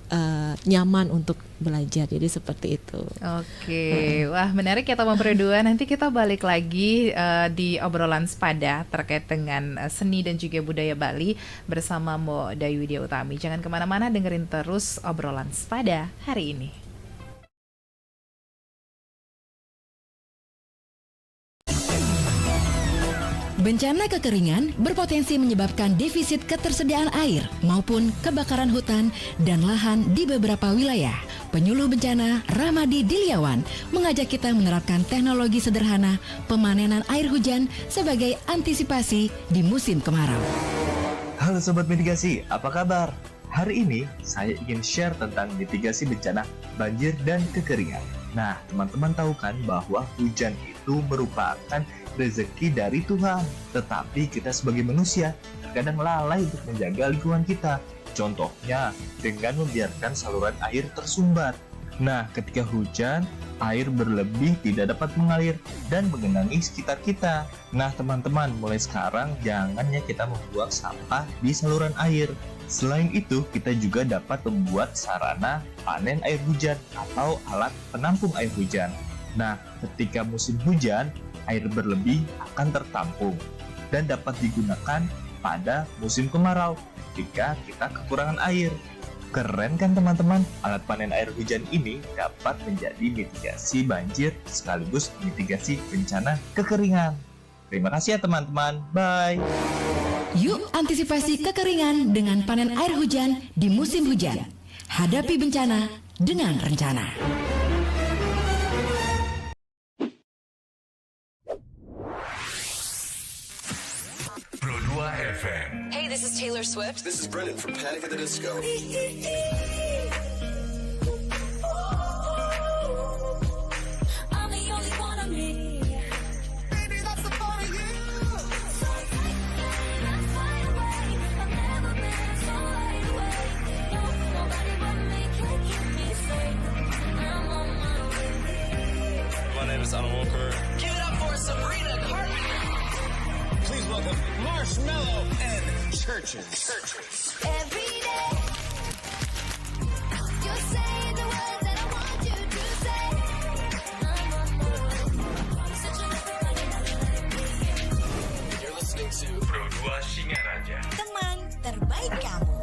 nyaman untuk belajar. Jadi seperti itu. Oke, wah menarik ya teman berdua. Nanti kita balik lagi di obrolan sepada terkait dengan seni dan juga budaya Bali bersama Mbak Dayu Widya Utami. Jangan kemana-mana, dengerin terus obrolan sepada hari ini. Bencana kekeringan berpotensi menyebabkan defisit ketersediaan air maupun kebakaran hutan dan lahan di beberapa wilayah. Penyuluh bencana Ramadi Diliawan mengajak kita menerapkan teknologi sederhana pemanenan air hujan sebagai antisipasi di musim kemarau. Halo Sobat Mitigasi, apa kabar? Hari ini saya ingin share tentang mitigasi bencana banjir dan kekeringan. Nah, teman-teman tahu kan bahwa hujan itu merupakan rezeki dari Tuhan. Tetapi kita sebagai manusia terkadang lalai untuk menjaga lingkungan kita. Contohnya dengan membiarkan saluran air tersumbat. Nah, ketika hujan, air berlebih tidak dapat mengalir dan menggenangi sekitar kita. Nah, teman-teman, mulai sekarang jangan ya kita membuang sampah di saluran air. Selain itu, kita juga dapat membuat sarana panen air hujan atau alat penampung air hujan. Nah, ketika musim hujan, air berlebih akan tertampung dan dapat digunakan pada musim kemarau jika kita kekurangan air. Keren kan teman-teman? Alat panen air hujan ini dapat menjadi mitigasi banjir sekaligus mitigasi bencana kekeringan. Terima kasih ya teman-teman. Bye. Yuk antisipasi kekeringan dengan panen air hujan di musim hujan. Hadapi bencana dengan rencana. Pro 2 FM. Hey, this is Taylor Swift. This is Brennan from Panic at the Disco. I'm the only one of me. Baby, that's the part of you. So let's fly away. I've never been so wide awake. No, nobody but me can keep me safe. I'm on my way. My name is Alan Walker. Give it up for Sabrina Carpenter. Please welcome Marshmello and Churches. Every day, you're saying the words that I want you to say. Such a You're listening to Pro 2 Singaraja. Teman terbaik kamu.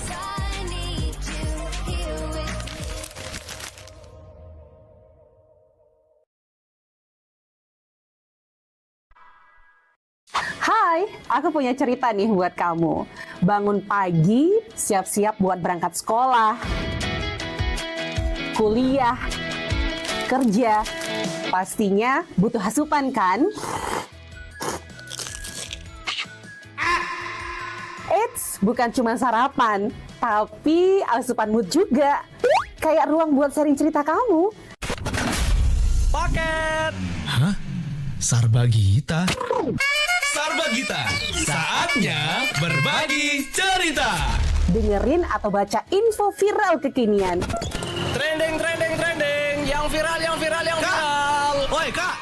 I need you here with me. Hai, aku punya cerita nih buat kamu. Bangun pagi, siap-siap buat berangkat sekolah, kuliah, kerja. Pastinya butuh asupan kan? Eits, bukan cuma sarapan, tapi asupan mood juga. Kayak ruang buat sharing cerita kamu. Paket. Hah? Sarbagita? Sarbagita, saatnya berbagi cerita. Dengerin atau baca info viral kekinian. viral. Woi, Kak.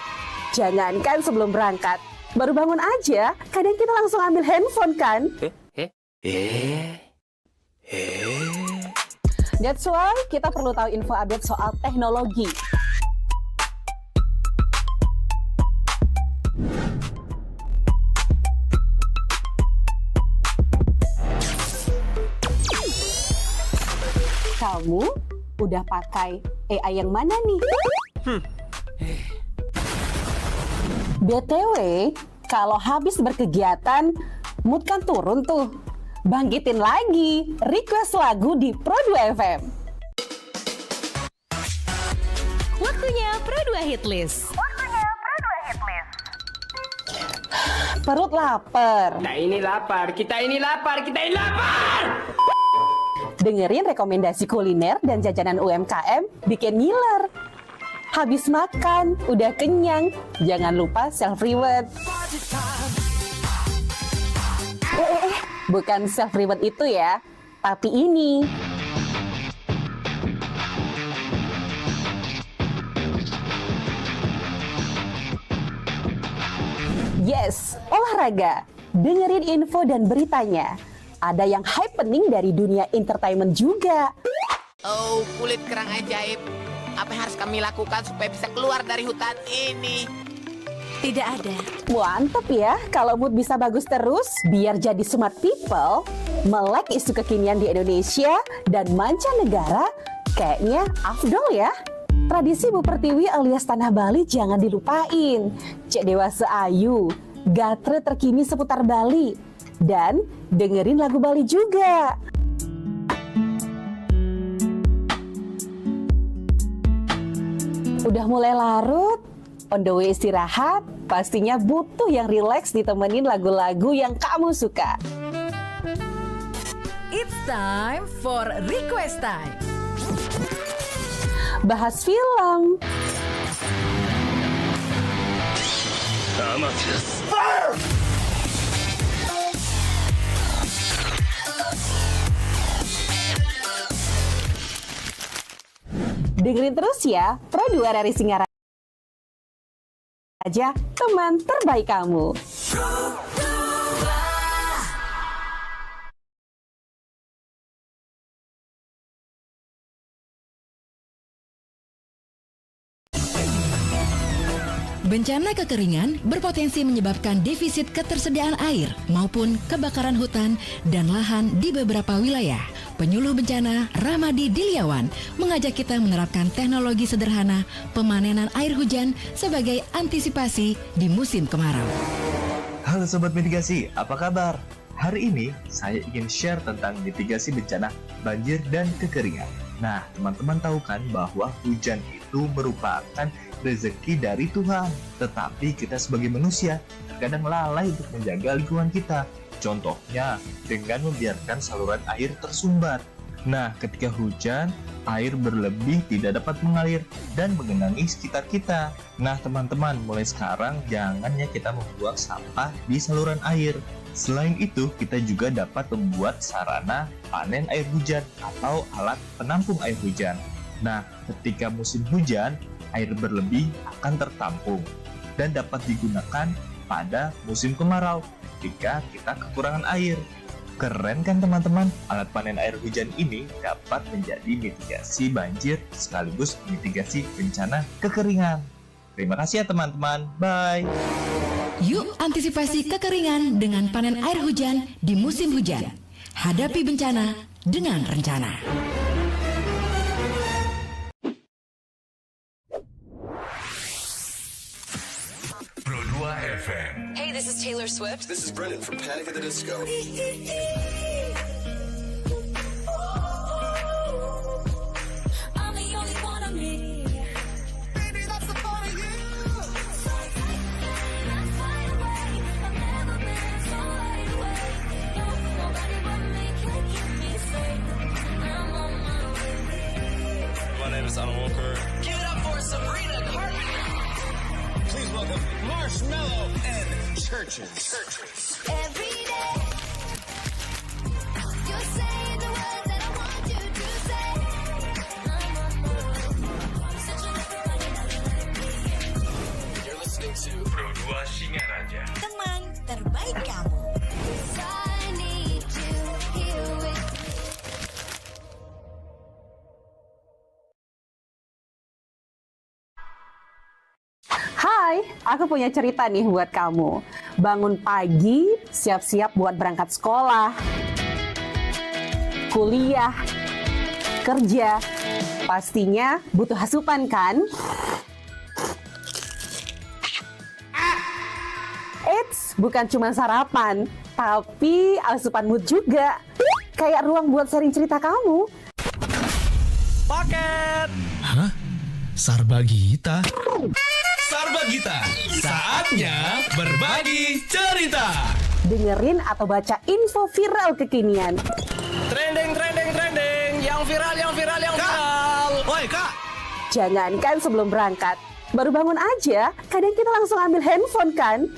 Jangankan sebelum berangkat, baru bangun aja, kadang kita langsung ambil handphone kan? That's why kita perlu tahu info update soal teknologi. Kamu udah pakai AI yang mana nih? BTW, kalau habis berkegiatan, mood kan turun tuh. Bangkitin lagi, request lagu di Pro2 FM. Waktunya Pro2 Hitlist. Perut lapar. Kita ini lapar, kita ini lapar, kita ini lapar! Dengerin rekomendasi kuliner dan jajanan UMKM bikin ngiler. Habis makan, udah kenyang, jangan lupa self-reward. Bukan self-reward itu ya, tapi ini. Yes, olahraga. Dengerin info dan beritanya. Ada yang happening dari dunia entertainment juga. Oh, kulit kerang ajaib. Apa yang harus kami lakukan supaya bisa keluar dari hutan ini? Tidak ada. Mantep ya, kalau mood bisa bagus terus, biar jadi smart people, melek isu kekinian di Indonesia dan mancanegara, kayaknya afdol ya. Tradisi Bu Pertiwi alias Tanah Bali jangan dilupain. Cek Dewasa Ayu, gatre terkini seputar Bali, dan dengerin lagu Bali juga. Udah mulai larut, on the way istirahat, pastinya butuh yang rileks ditemenin lagu-lagu yang kamu suka. It's time for Request Time. Bahas film, dengerin terus ya, Pro2 dari Singaraja, teman terbaik kamu. Bencana kekeringan berpotensi menyebabkan defisit ketersediaan air maupun kebakaran hutan dan lahan di beberapa wilayah. Penyuluh bencana Ramadi Diliawan mengajak kita menerapkan teknologi sederhana pemanenan air hujan sebagai antisipasi di musim kemarau. Halo Sobat Mitigasi, apa kabar? Hari ini saya ingin share tentang mitigasi bencana banjir dan kekeringan. Nah, teman-teman tahu kan bahwa hujan itu merupakan rezeki dari Tuhan. Tetapi kita sebagai manusia terkadang lalai untuk menjaga lingkungan kita. Contohnya dengan membiarkan saluran air tersumbat. Nah, ketika hujan, air berlebih tidak dapat mengalir dan menggenangi sekitar kita. Nah, teman-teman, mulai sekarang jangan ya kita membuang sampah di saluran air. Selain itu, kita juga dapat membuat sarana panen air hujan atau alat penampung air hujan. Nah, ketika musim hujan, air berlebih akan tertampung dan dapat digunakan pada musim kemarau ketika kita kekurangan air. Keren kan teman-teman? Alat panen air hujan ini dapat menjadi mitigasi banjir sekaligus mitigasi bencana kekeringan. Terima kasih ya teman-teman. Bye. Yuk antisipasi kekeringan dengan panen air hujan di musim hujan. Hadapi bencana dengan rencana. Pro2 FM. Hey, this is Taylor Swift. This is Brendan from Panic at the Disco. I'm the only one of me. Baby, that's the part of you. So tight, that's wide awake. I've never been so wide awake. No, nobody but me can keep me safe. I'm on my way. My name is Alan Walker. Give it up for Sabrina Carpenter. Please welcome Marshmello and Churches. Every day, you're saying the words that I want you to say. I'm on my way. Such a different Hai, aku punya cerita nih buat kamu. Bangun pagi, siap-siap buat berangkat sekolah, kuliah, kerja. Pastinya butuh asupan kan? Eits, bukan cuma sarapan, tapi asupan mood juga. Kayak ruang buat sharing cerita kamu. Paket. Hah? Sarbagita? Sarbagita, saatnya berbagi cerita. Dengerin atau baca info viral kekinian. Trending, yang viral. Woi kak. Jangankan sebelum berangkat, baru bangun aja, kadang kita langsung ambil handphone kan?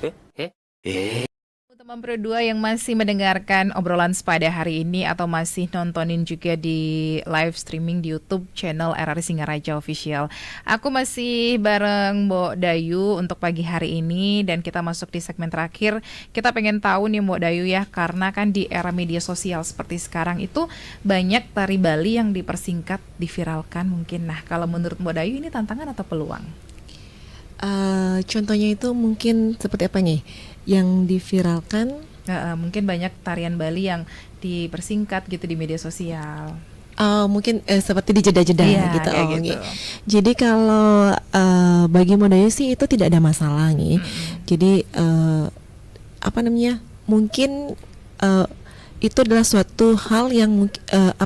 Teman Pro 2 yang masih mendengarkan obrolan sepada hari ini atau masih nontonin juga di live streaming di YouTube channel RRI Singaraja Official. Aku masih bareng Mbok Dayu untuk pagi hari ini dan kita masuk di segmen terakhir. Kita pengen tahu nih Mbok Dayu ya, karena kan di era media sosial seperti sekarang itu banyak tari Bali yang dipersingkat, diviralkan mungkin. Nah, kalau menurut Mbok Dayu ini tantangan atau peluang? Contohnya itu mungkin seperti apa nih? Yang diviralkan? Mungkin banyak tarian Bali yang dipersingkat gitu di media sosial. Mungkin seperti di jeda-jeda gitu. Gitu. Jadi kalau bagi Modayu sih itu tidak ada masalah nih. Jadi mungkin itu adalah suatu hal yang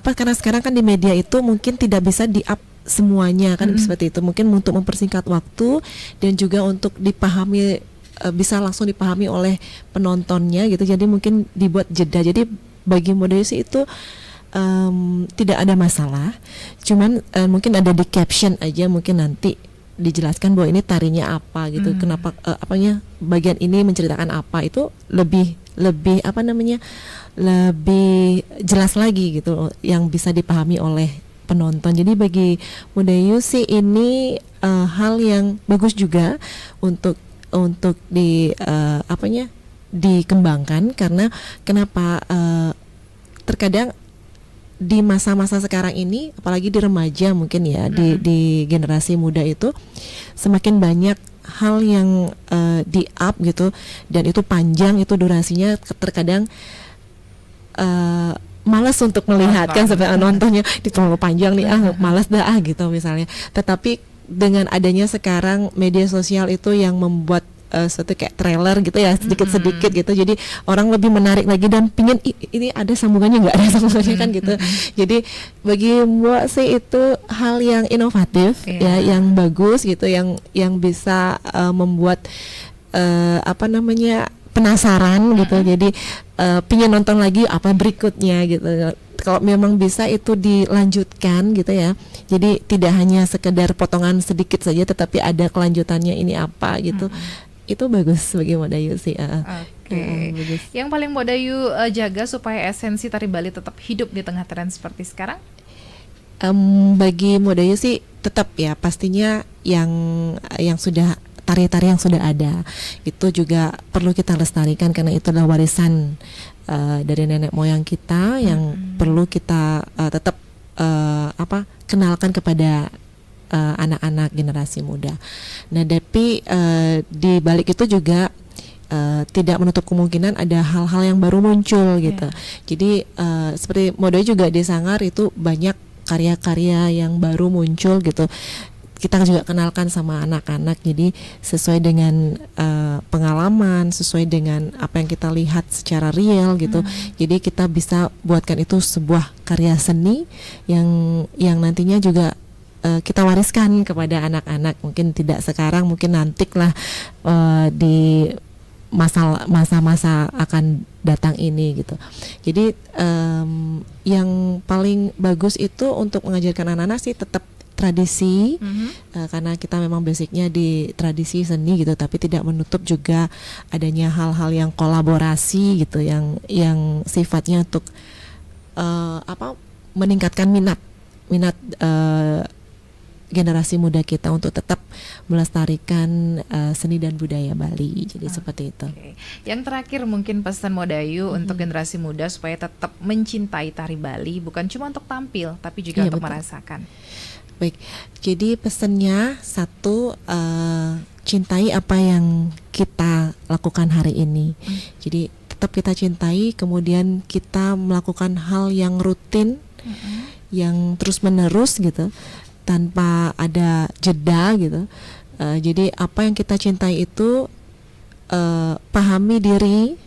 karena sekarang kan di media itu mungkin tidak bisa di-up semuanya kan seperti itu. Mungkin untuk mempersingkat waktu dan juga untuk dipahami, bisa langsung dipahami oleh penontonnya gitu. Jadi mungkin dibuat jeda. Jadi bagi Modayu sih itu tidak ada masalah. Cuman mungkin ada di caption aja, mungkin nanti dijelaskan bahwa ini tarinya apa gitu. Kenapa bagian ini menceritakan apa, itu lebih lebih jelas lagi gitu yang bisa dipahami oleh penonton. Jadi bagi Modayu sih ini hal yang bagus juga untuk dikembangkan, karena kenapa terkadang di masa-masa sekarang ini, apalagi di remaja mungkin ya, di generasi muda itu semakin banyak hal yang di-up gitu, dan itu panjang, itu durasinya terkadang malas untuk melihat kan, sampai nontonnya terlalu panjang nih, malas dah gitu misalnya. Tetapi dengan adanya sekarang media sosial itu yang membuat suatu kayak trailer gitu ya, sedikit-sedikit gitu, jadi orang lebih menarik lagi dan pingin ini ada sambungannya, nggak ada sambungannya kan gitu. Jadi bagi Mbak sih itu hal yang inovatif ya, yang bagus gitu, yang bisa membuat penasaran gitu. Jadi pingin nonton lagi apa berikutnya gitu. Kalau memang bisa itu dilanjutkan gitu ya. Jadi tidak hanya sekedar potongan sedikit saja, tetapi ada kelanjutannya ini apa gitu. Itu bagus bagi Modayu sih. Bagus. Yang paling Modayu jaga supaya esensi tari Bali tetap hidup di tengah tren seperti sekarang? Bagi Modayu sih tetap ya, pastinya yang sudah tari-tari yang sudah ada itu juga perlu kita lestarikan, karena itu adalah warisan dari nenek moyang kita yang perlu kita tetap kenalkan kepada anak-anak generasi muda. Nah, tapi di balik itu juga tidak menutup kemungkinan ada hal-hal yang baru muncul gitu. Jadi seperti Modayu juga di Sanggar itu banyak karya-karya yang baru muncul gitu. Kita juga kenalkan sama anak-anak, jadi sesuai dengan pengalaman, sesuai dengan apa yang kita lihat secara real gitu. Jadi kita bisa buatkan itu sebuah karya seni yang nantinya juga kita wariskan kepada anak-anak. Mungkin tidak sekarang, mungkin nantilah di masa-masa akan datang ini gitu. Jadi yang paling bagus itu untuk mengajarkan anak-anak sih tetap tradisi, karena kita memang basicnya di tradisi seni gitu, tapi tidak menutup juga adanya hal-hal yang kolaborasi gitu, yang sifatnya untuk meningkatkan minat generasi muda kita untuk tetap melestarikan seni dan budaya Bali. Jadi seperti itu. Yang terakhir mungkin pesan Modayu untuk generasi muda supaya tetap mencintai tari Bali, bukan cuma untuk tampil tapi juga untuk merasakan. Baik, jadi pesannya satu, cintai apa yang kita lakukan hari ini. Jadi tetap kita cintai, kemudian kita melakukan hal yang rutin, yang terus menerus gitu, tanpa ada jeda gitu. Jadi apa yang kita cintai itu pahami diri,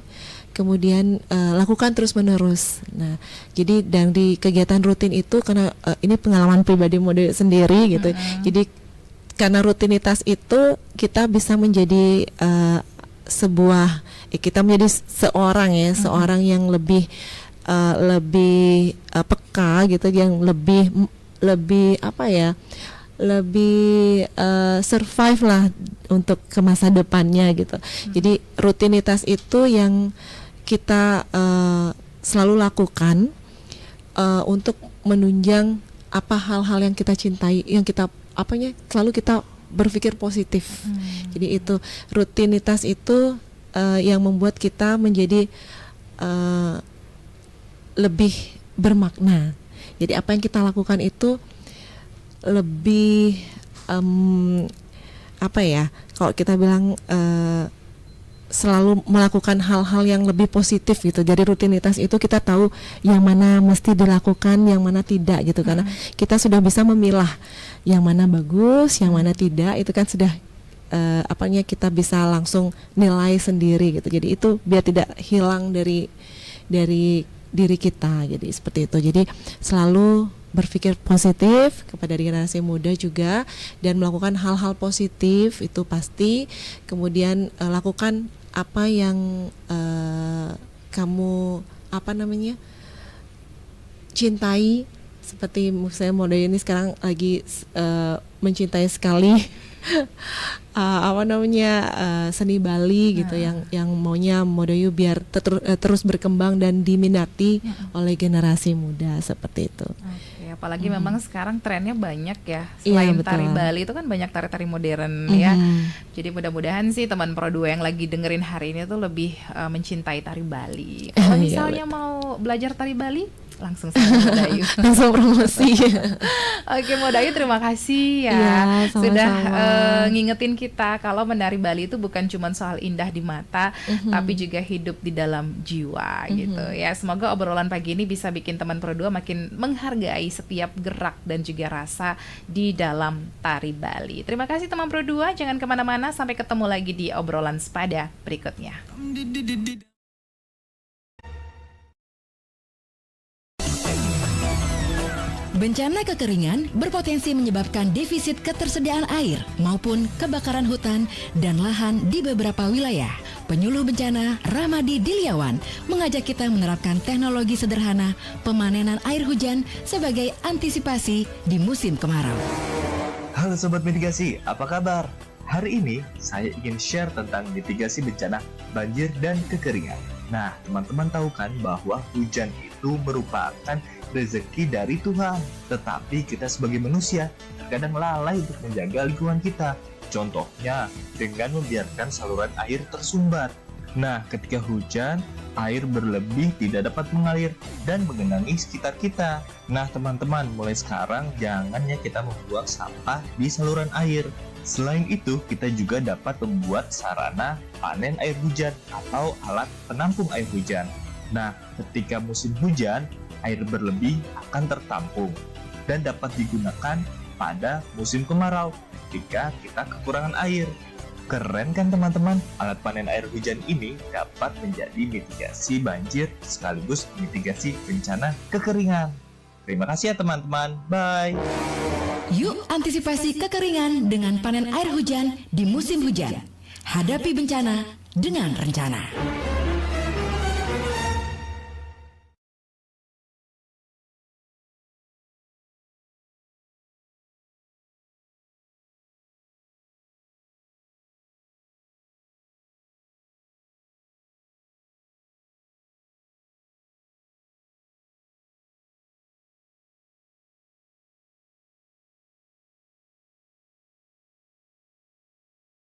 kemudian lakukan terus menerus. Nah, jadi dan di kegiatan rutin itu karena ini pengalaman pribadi Mode sendiri gitu. Jadi karena rutinitas itu kita bisa menjadi kita menjadi seorang yang lebih peka gitu, yang lebih apa ya, lebih survive lah untuk ke masa depannya gitu. Jadi rutinitas itu yang kita selalu lakukan untuk menunjang apa hal-hal yang kita cintai, yang kita selalu kita berpikir positif. Jadi itu rutinitas itu yang membuat kita menjadi lebih bermakna. Jadi apa yang kita lakukan itu lebih kalau kita bilang selalu melakukan hal-hal yang lebih positif gitu. Jadi rutinitas itu kita tahu yang mana mesti dilakukan, yang mana tidak gitu, karena kita sudah bisa memilah yang mana bagus, yang mana tidak. Itu kan sudah kita bisa langsung nilai sendiri gitu. Jadi itu biar tidak hilang dari diri kita. Jadi seperti itu. Jadi selalu berpikir positif kepada generasi muda juga, dan melakukan hal-hal positif itu pasti. Kemudian lakukan apa yang kamu cintai, seperti misalnya Mode ini sekarang lagi mencintai sekali seni Bali gitu, yang maunya Modeyu biar terus berkembang dan diminati oleh generasi muda seperti itu. Apalagi memang sekarang trennya banyak ya, selain tari Bali itu kan banyak tari-tari modern ya. Jadi mudah-mudahan sih teman Pro 2 yang lagi dengerin hari ini tuh lebih mencintai tari Bali. Kalau misalnya mau belajar tari Bali, langsung sama Modayu. Langsung promosi. Oke Modayu, terima kasih ya, sudah ngingetin kita kalau menari Bali itu bukan cuma soal indah di mata, tapi juga hidup di dalam jiwa gitu ya. Semoga obrolan pagi ini bisa bikin teman Pro 2 makin menghargai setiap gerak dan juga rasa di dalam tari Bali. Terima kasih teman Pro 2, jangan kemana-mana, sampai ketemu lagi di obrolan sepada berikutnya. Bencana kekeringan berpotensi menyebabkan defisit ketersediaan air maupun kebakaran hutan dan lahan di beberapa wilayah. Penyuluh bencana Ramadi Diliawan mengajak kita menerapkan teknologi sederhana pemanenan air hujan sebagai antisipasi di musim kemarau. Halo Sobat Mitigasi, apa kabar? Hari ini saya ingin share tentang mitigasi bencana banjir dan kekeringan. Nah, teman-teman tahu kan bahwa hujan itu merupakan rezeki dari Tuhan, tetapi kita sebagai manusia terkadang lalai untuk menjaga lingkungan kita. Contohnya dengan membiarkan saluran air tersumbat. Nah, ketika hujan, air berlebih tidak dapat mengalir dan menggenangi sekitar kita. Nah, teman-teman, mulai sekarang jangan ya kita membuang sampah di saluran air. Selain itu, kita juga dapat membuat sarana panen air hujan atau alat penampung air hujan. Nah, ketika musim hujan, air berlebih akan tertampung dan dapat digunakan pada musim kemarau ketika kita kekurangan air. Keren kan teman-teman? Alat panen air hujan ini dapat menjadi mitigasi banjir sekaligus mitigasi bencana kekeringan. Terima kasih ya teman-teman. Bye. Yuk antisipasi kekeringan dengan panen air hujan di musim hujan. Hadapi bencana dengan rencana.